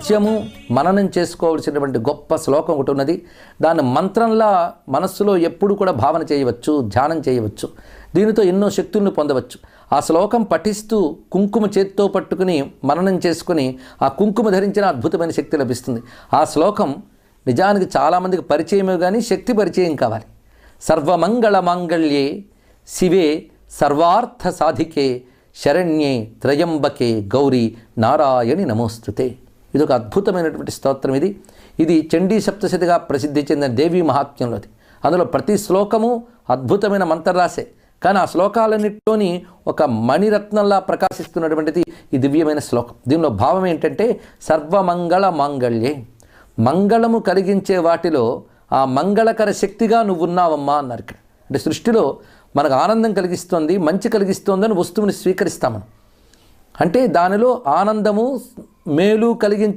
నిత్యము మననం చేసుకోవాల్సినటువంటి గొప్ప శ్లోకం ఒకటి ఉన్నది. దాన్ని మంత్రంలా మనస్సులో ఎప్పుడు కూడా భావన చేయవచ్చు, ధ్యానం చేయవచ్చు. దీనితో ఎన్నో శక్తులను పొందవచ్చు. ఆ శ్లోకం పఠిస్తూ కుంకుమ చేత్తో పట్టుకుని మననం చేసుకుని ఆ కుంకుమ ధరించిన అద్భుతమైన శక్తి లభిస్తుంది. ఆ శ్లోకం నిజానికి చాలామందికి పరిచయమే కానీ శక్తి పరిచయం కావాలి. సర్వమంగళ మాంగళ్యే శివే సర్వార్థ సాధికే శరణ్యే త్రయంబకే గౌరీ నారాయణి నమోస్తుతే. ఇది ఒక అద్భుతమైనటువంటి స్తోత్రం. ఇది చండీ సప్తశతిగా ప్రసిద్ధి చెందిన దేవీ మహాత్మ్యంలోది. అందులో ప్రతి శ్లోకము అద్భుతమైన మంత్రరాశే, కానీ ఆ శ్లోకాలన్నింటిలోని ఒక మణిరత్నంలా ప్రకాశిస్తున్నటువంటిది ఈ దివ్యమైన శ్లోకం. దీనిలో భావం ఏంటంటే సర్వమంగళ మాంగళ్యే, మంగళము కలిగించే వాటిలో ఆ మంగళకర శక్తిగా నువ్వు ఉన్నావమ్మా అన్నారు ఇక్కడ. అంటే సృష్టిలో మనకు ఆనందం కలిగిస్తోంది, మంచి కలిగిస్తోందని వస్తువుని స్వీకరిస్తాం మనం. అంటే దానిలో ఆనందము మేలు కలిగించే